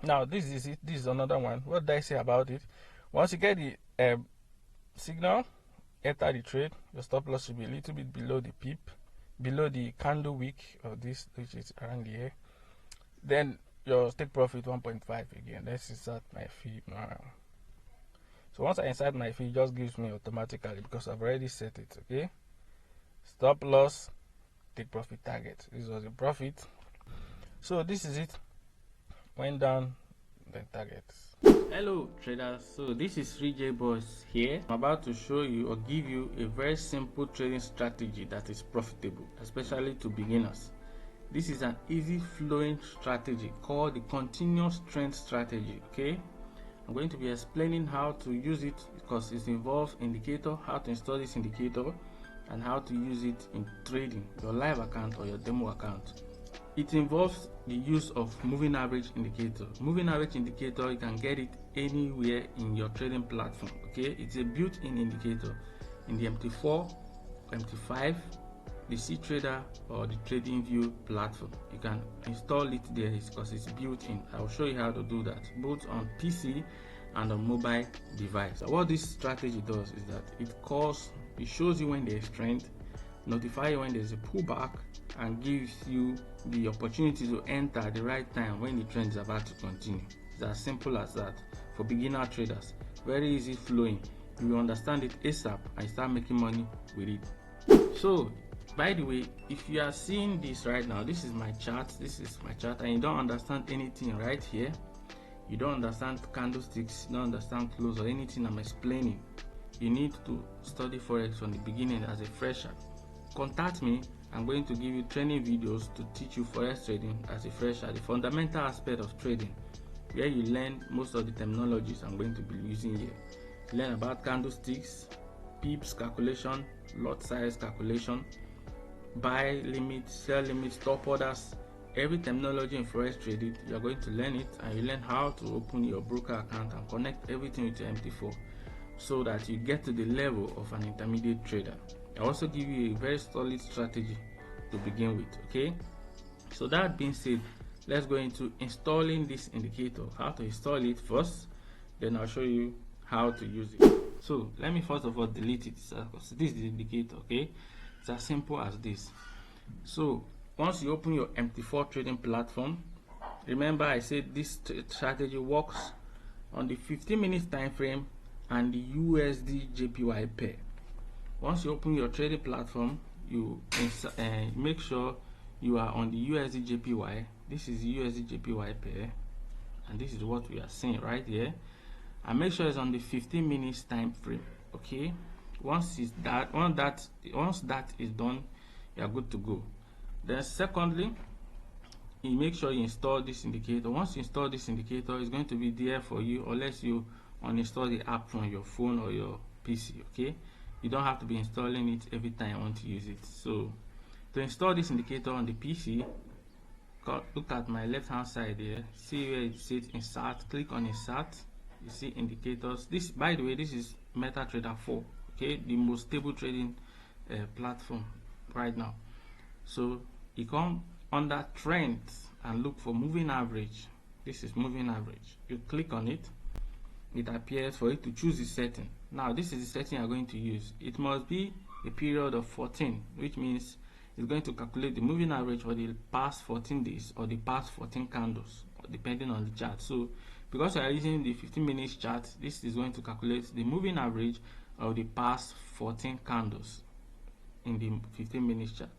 Now this is it. This is another one. What did I say about it? Once you get the signal, enter the trade. Your stop loss should be a little bit below the peep, below the candle wick of this, which is around here. Then your take profit 1.5 again. Let's insert my fee now. So once I insert my fee, it just gives me automatically because I've already set it. Okay, stop loss, take profit target. This was a profit. So this is it. Went down, then targets. Hello traders, so this is EMA here. I'm about to show you or give you a very simple trading strategy that is profitable, especially to beginners. This is an easy flowing strategy called the continuous trend strategy. Okay, I'm going to be explaining how to use it because it involves indicator, how to install this indicator, and how to use it in trading your live account or your demo account. It involves the use of moving average indicator. Moving average indicator, you can get it anywhere in your trading platform. Okay, it's a built-in indicator in the MT4, MT5, the CTrader or the TradingView platform. You can install it there because it's built in. I'll show you how to do that both on PC and on mobile device. So what this strategy does is that it shows you when there's trend, notify you when there's a pullback, and gives you the opportunity to enter at the right time when the trend is about to continue. It's as simple as that. For beginner traders, very easy flowing. You will understand it ASAP and start making money with it. So by the way, if you are seeing this right now, this is my chart, and you don't understand anything right here, you don't understand candlesticks, you don't understand close or anything I'm explaining, you need to study forex from the beginning as a fresher. Contact me. I'm going to give you training videos to teach you forex trading as a fresher, the fundamental aspect of trading, where you learn most of the terminologies I'm going to be using here. Learn about candlesticks, pips calculation, lot size calculation, buy limit, sell limit, stop orders. Every terminology in forex trading, you're going to learn it, and you learn how to open your broker account and connect everything with your MT4 so that you get to the level of an intermediate trader. I also give you a very solid strategy to begin with. Okay, so that being said, let's go into installing this indicator. How to install it first, then I'll show you how to use it. So let me first of all delete it. This is the indicator. Okay, it's as simple as this. So once you open your MT4 trading platform, remember I said this strategy works on the 15 minutes time frame and the USDJPY pair. Once you open your trading platform, you make sure you are on the USDJPY. This is the USDJPY pair, and this is what we are seeing right here. And make sure it's on the 15 minutes time frame. Okay, once that is done, you are good to go. Then secondly, you make sure you install this indicator. Once you install this indicator, it's going to be there for you unless you uninstall the app from your phone or your PC. Okay, you don't have to be installing it every time you want to use it. So to install this indicator on the PC, look at my left hand side here, see where it says insert, click on insert. You see indicators. This, by the way, this is MetaTrader 4. Okay, the most stable trading platform right now. So you come under trends and look for moving average. This is moving average. You click on it, it appears for you to choose the setting. Now this is the setting you're going to use. It must be a period of 14, which means it's going to calculate the moving average for the past 14 days or the past 14 candles, depending on the chart. So because you are using the 15 minutes chart, this is going to calculate the moving average of the past 14 candles in the 15 minutes chart,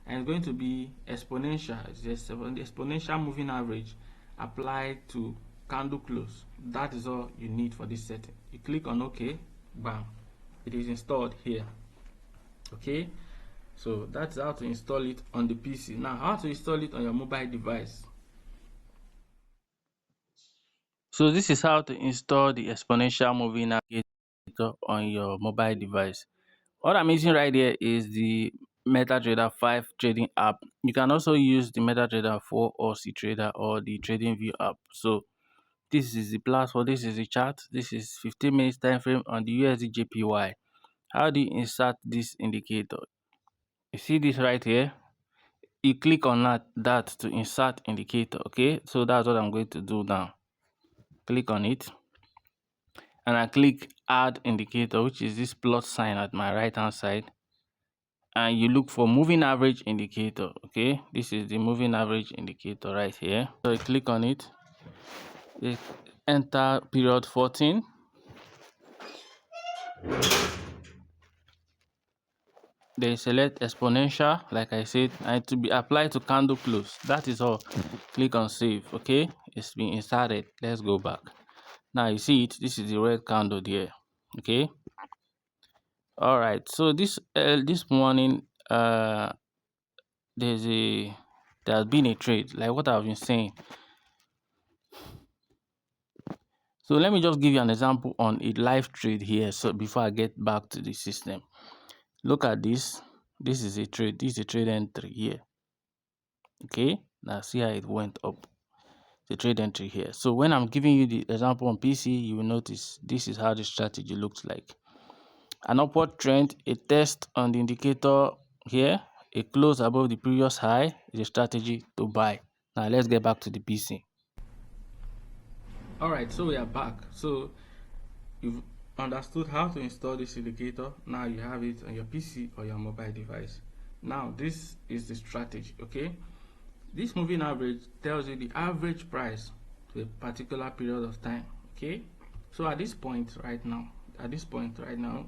and it's going to be exponential. It's just the exponential moving average applied to candle close. That is all you need for this setting. You click on OK, bam, it is installed here. Okay, so that's how to install it on the PC. Now how to install it on your mobile device. So this is how to install the exponential moving navigator on your mobile device. What I'm using right here is the MetaTrader 5 trading app. You can also use the MetaTrader 4 or CTrader or the TradingView app. So this is the platform, this is the chart, this is 15 minutes time frame on the USDJPY. How do you insert this indicator? You see this right here? You click on that to insert indicator. Okay, so that's what I'm going to do now. click on it, and I click add indicator, which is this plus sign at my right hand side, and you look for moving average indicator. Okay, this is the moving average indicator right here. So you click on it, you enter period 14, then select exponential like I said, and to be applied to candle close. That is all. Click on save. Okay, it's been inserted. Let's go back. Now you see it, this is the red candle there. Okay, all right, so this morning there has been a trade like what I've been saying. So let me just give you an example on a live trade here, so before I get back to the system. Look at this. This is a trade. This is a trade entry here. Okay, now see how it went up. The trade entry here. So when I'm giving you the example on PC, you will notice this is how the strategy looks like. An upward trend, a test on the indicator here, a close above the previous high is a strategy to buy. Now let's get back to the PC. Alright, so we are back. So you've understood how to install this indicator. Now you have it on your PC or your mobile device. Now this is the strategy. Okay, this moving average tells you the average price to a particular period of time. Okay, so at this point right now,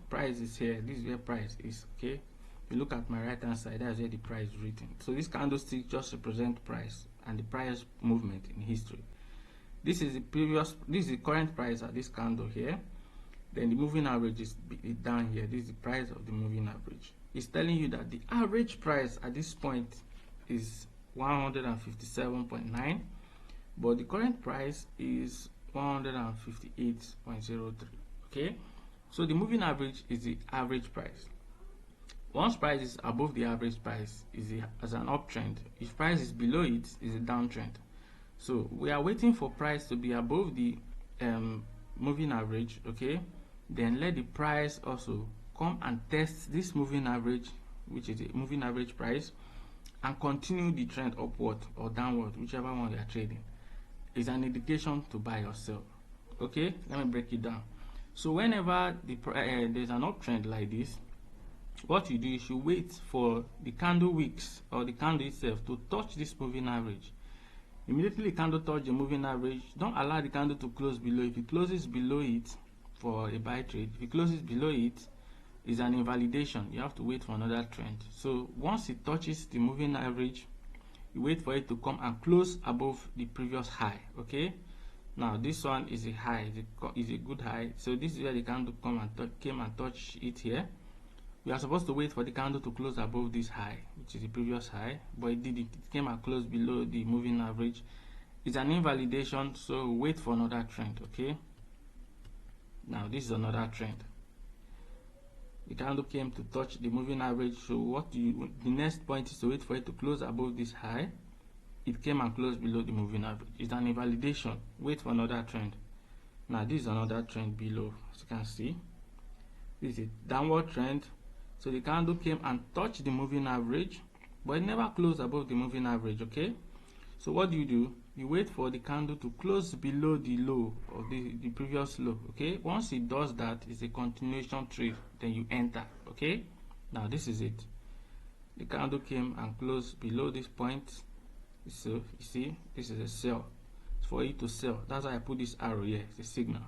price is here. This is where price is. Okay, you look at my right hand side, that's where the price is written. So this candlestick just represents price and the price movement in history. This is the current price at this candle here. Then the moving average is down here. This is the price of the moving average. It's telling you that the average price at this point is 157.9, but the current price is 158.03. Okay, so the moving average is the average price. Once price is above the average price, is as an uptrend. If price is below it, is a downtrend. So we are waiting for price to be above the moving average. Okay, then let the price also come and test this moving average, which is the moving average price, and continue the trend upward or downward, whichever one you are trading. Is an indication to buy or sell. Okay, let me break it down. So whenever there's an uptrend like this, what you do is you wait for the candle wicks or the candle itself to touch this moving average. Immediately the candle touch the moving average, don't allow the candle to close below. If it closes below it for a buy trade, if it closes below it, is an invalidation. You have to wait for another trend. So once it touches the moving average, you wait for it to come and close above the previous high. Okay, now this one is a high, is a good high. So this is where the candle came and touched it here. We are supposed to wait for the candle to close above this high, which is the previous high, but it did it. It came and closed below the moving average. It's an invalidation, so wait for another trend. Okay, now this is another trend. The candle came to touch the moving average, so the next point is to wait for it to close above this high. It came and closed below the moving average. It's an invalidation. Wait for another trend. Now this is another trend below, as you can see. This is a downward trend. So the candle came and touched the moving average, but it never closed above the moving average. Okay, so what do? You wait for the candle to close below the low of the previous low. Okay, once it does that, it's a continuation trade. Then you enter. Okay, now this is it. The candle came and closed below this point. So you see, this is a sell. It's for you to sell. That's why I put this arrow here. It's a signal.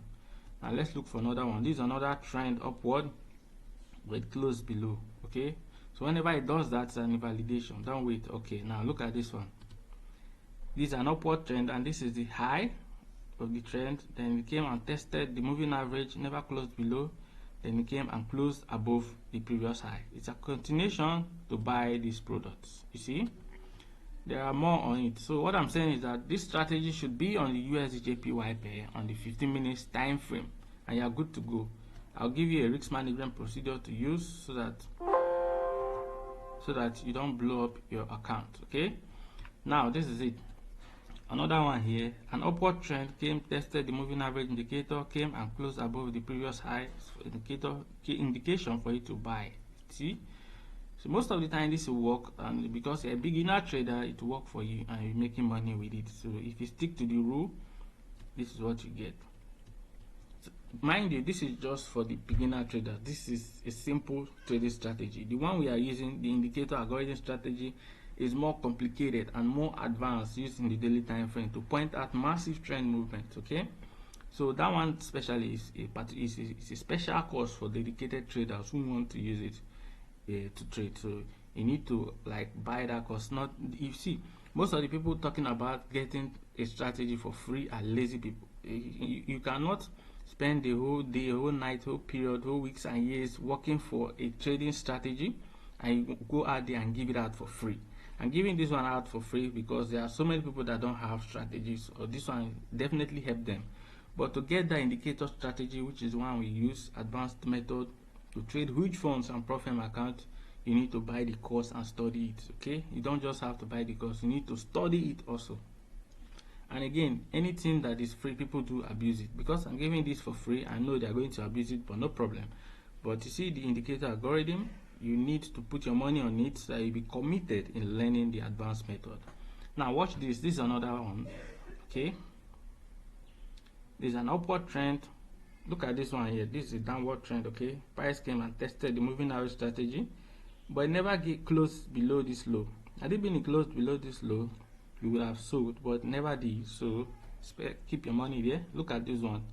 Now let's look for another one. This is another trend upward, but it closed below. Okay, so whenever it does that, it's an invalidation. Don't wait. Okay, now look at this one. This is an upward trend, and this is the high of the trend. Then it came and tested the moving average, never closed below. Then it came and closed above the previous high. It's a continuation to buy these products. You see, there are more on it. So what I'm saying is that this strategy should be on the USDJPY pair on the 15 minutes time frame, and you are good to go. I'll give you a risk management procedure to use so that you don't blow up your account. Okay, now this is it. Another one here, an upward trend came, tested the moving average indicator, came and closed above the previous high. Indication for you to buy. See, so most of the time this will work, and because you're a beginner trader, it will work for you and you're making money with it. So if you stick to the rule, this is what you get. So, mind you, this is just for the beginner trader. This is a simple trading strategy. The one we are using, the indicator algorithm strategy, is more complicated and more advanced, used in the daily time frame to point out massive trend movements. Okay, so that one especially is a special course for dedicated traders who want to use it to trade. So you need to like buy that course. Not, you see, most of the people talking about getting a strategy for free are lazy people. You cannot spend the whole day, whole night, whole period, whole weeks and years working for a trading strategy and you go out there and give it out for free. I'm giving this one out for free because there are so many people that don't have strategies, or this one definitely help them. But to get the indicator strategy, which is one we use, advanced method to trade huge funds and profit account, you need to buy the course and study it. Okay, you don't just have to buy the course, you need to study it also. And again, anything that is free, people do abuse it. Because I'm giving this for free, I know they're going to abuse it, but no problem. But you see, the indicator algorithm, you need to put your money on it so you'll be committed in learning the advanced method. Now watch this. This is another one. Okay, there's an upward trend. Look at this one here. This is a downward trend. Okay, price came and tested the moving average strategy, but it never get close below this low. Had it been close below this low, you would have sold, but never did. So keep your money there. Look at this one.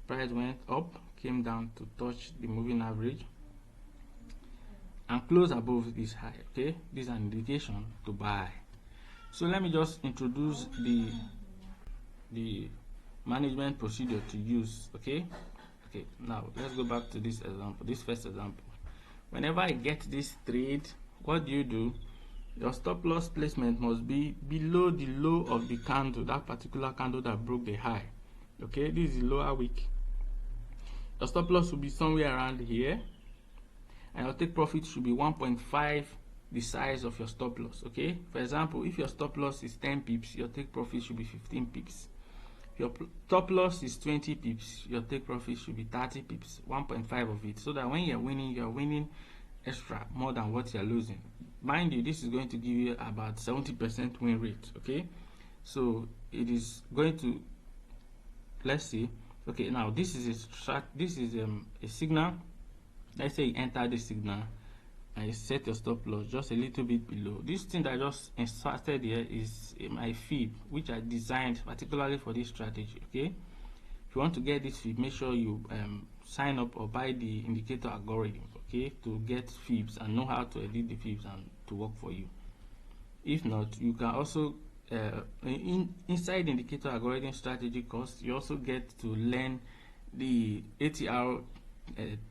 Price went up, came down to touch the moving average and close above this high. Okay, this is an indication to buy. So let me just introduce the management procedure to use. Okay, now let's go back to this example, this first example. Whenever I get this trade, what do? Your stop loss placement must be below the low of the candle, that particular candle that broke the high. Okay, this is the lower wick. Your stop loss will be somewhere around here, and your take profit should be 1.5 the size of your stop loss. Okay, for example, if your stop loss is 10 pips, your take profit should be 15 pips. If your top loss is 20 pips, your take profit should be 30 pips, 1.5 of it, so that when you're winning extra more than what you're losing. Mind you, this is going to give you about 70% win rate. Okay, so it is going to, let's see. Okay, now this is a signal. Let's say you enter the signal and you set your stop loss just a little bit below. This thing that I just inserted here is my fib, which I designed particularly for this strategy. Okay, if you want to get this fib, make sure you sign up or buy the indicator algorithm, okay, to get fibs and know how to edit the fibs and to work for you. If not, you can also inside the indicator algorithm strategy course, you also get to learn the ATR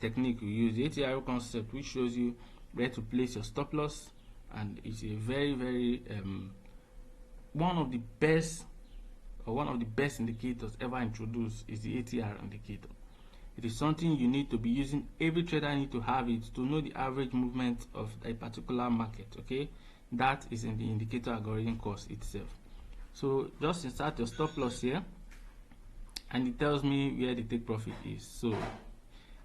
technique we use, the ATR concept, which shows you where to place your stop loss, and it's a very one of the best indicators ever introduced is the ATR indicator. It is something you need to be using. Every trader needs to have it to know the average movement of a particular market. Okay, that is in the indicator algorithm course itself. So just insert your stop loss here, and it tells me where the take profit is. So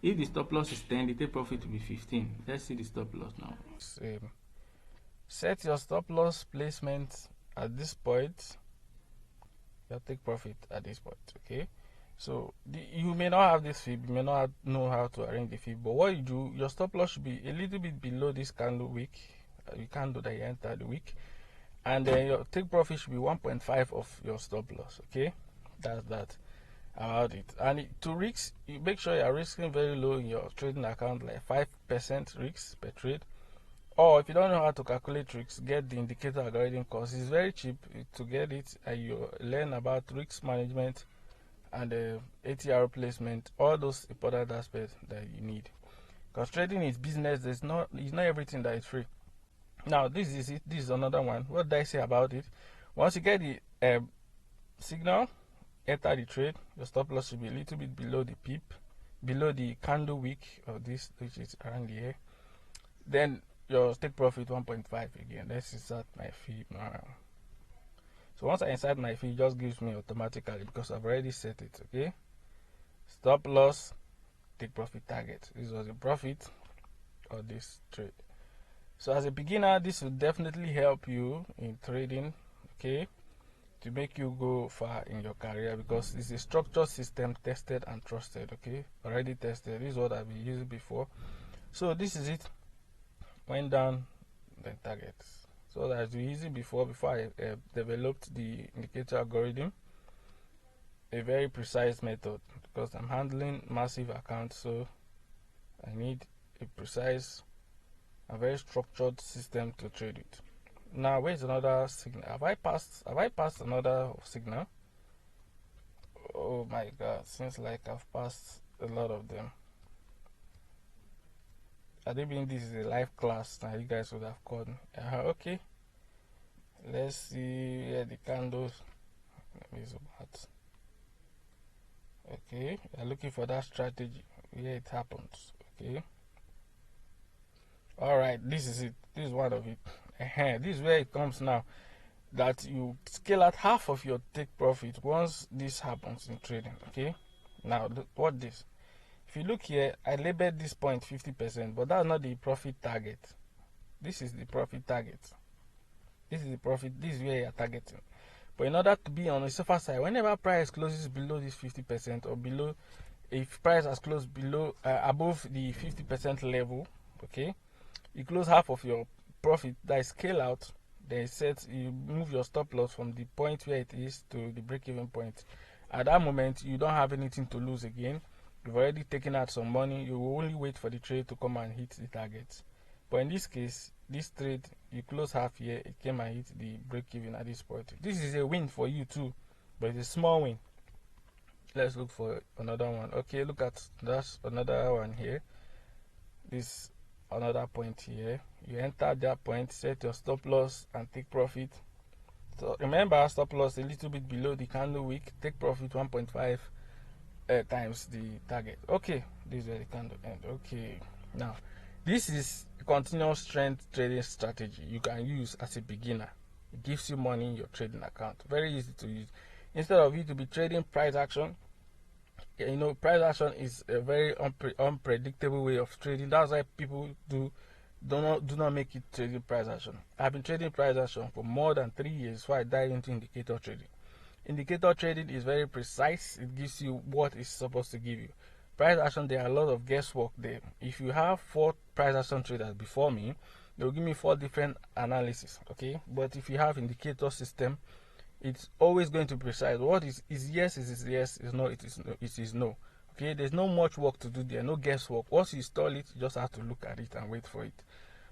if the stop loss is 10, the take profit will be 15. Let's see the stop loss now. Set your stop loss placement at this point, your take profit at this point. Okay, so you may not have this fib, you may not know how to arrange the fib, but what you do, your stop loss should be a little bit below this candle wick, the candle that you enter the wick, and then your take profit should be 1.5 of your stop loss. Okay, that's that about it. And to risk, you make sure you are risking very low in your trading account, like 5% risk per trade. Or if you don't know how to calculate risks, get the indicator algorithm course. It's very cheap to get it, and you learn about risk management and ATR placement, all those important aspects that you need. Because trading is business, it's not everything that is free. Now this is it. This is another one. What did I say about it? Once you get the signal, enter the trade. Your stop loss should be a little bit below the pip, below the candle wick of this, which is around here. Then your take profit 1.5 again. Let's insert my fee now. So once I insert my fee, it just gives me automatically because I've already set it. Okay, stop loss, take profit target. This was the profit of this trade. So as a beginner, this will definitely help you in trading. Okay, to make you go far in your career, because it's a structured system, tested and trusted. Okay, already tested. This is what I've been using before. So this is it. Went down, then targets. So as we used it before I developed the indicator algorithm, a very precise method, because I'm handling massive accounts, so I need a precise and very structured system to trade with. Now, where's another signal? Have I passed another signal? Oh my god, seems like I've passed a lot of them. I think being this is a live class now, you guys would have called me. Okay, let's see where the candles. Let me zoom out. Okay, you're looking for that strategy where it happens. Okay, all right, this is it. This is one of it. This is where it comes now, that you scale out half of your take profit once this happens in trading. Okay, now what this, if you look here, I labeled this point 50%, but that's not the profit target. This is the profit target. This is the profit. This is where you're targeting. But in order to be on the safer side, whenever price closes below this 50% or below, if price has closed below above the 50% level, okay, you close half of your profit, that is scale out. Then you move your stop loss from the point where it is to the break-even point. At that moment, you don't have anything to lose again. You've already taken out some money. You will only wait for the trade to come and hit the target. But in this case, this trade, you close half here, it came and hit the break-even at this point. This is a win for you too, but it's a small win. Let's look for another one. Okay, look at that's another one here. This another point here. You enter that point, set your stop loss and take profit. So remember, stop loss a little bit below the candle wick, take profit 1.5 times the target. Okay, this is where the candle end. Okay, now this is a continuous trend trading strategy you can use as a beginner. It gives you money in your trading account. Very easy to use. Instead of you to be trading price action, price action is a very unpredictable way of trading. That's why people do not make it trading price action. I've been trading price action for more than 3 years before I dive into indicator trading. Indicator trading is very precise. It gives you what it's supposed to give you. Price action, there are a lot of guesswork there. If you have 4 price action traders before me, they'll give me 4 different analysis. Okay, but if you have indicator system, it's always going to be precise. What is yes is yes, is no, it is no. Okay, there's no much work to do there, no guesswork. Once you install it, you just have to look at it and wait for it.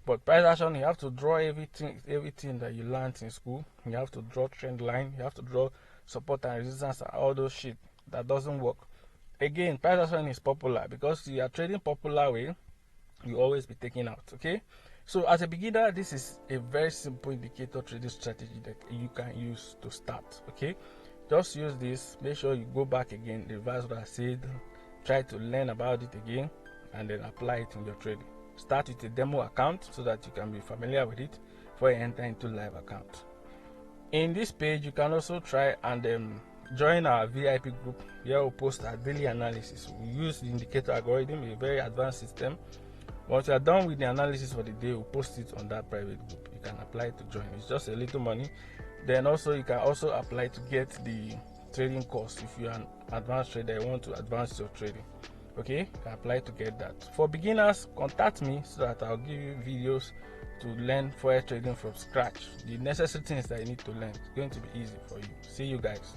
But price action, you have to draw everything that you learned in school. You have to draw trend line, you have to draw support and resistance and all those shit. That doesn't work. Again, price action is popular because you are trading popular way, you always be taking out. Okay, so as a beginner, this is a very simple indicator trading strategy that you can use to start. Okay, just use this. Make sure you go back again, revise what I said, try to learn about it again, and then apply it in your trading. Start with a demo account so that you can be familiar with it before you enter into live account. In this page, you can also try and join our VIP group. Here we'll post our daily analysis. We use the indicator algorithm, a very advanced system. Once you are done with the analysis for the day, we'll post it on that private group. You can apply to join. It's just a little money. Then also you can also apply to get the trading course. If you're an advanced trader, you want to advance your trading, okay, you can apply to get that. For beginners, contact me so that I'll give you videos to learn forex trading from scratch. The necessary things that you need to learn. It's going to be easy for you. See you guys.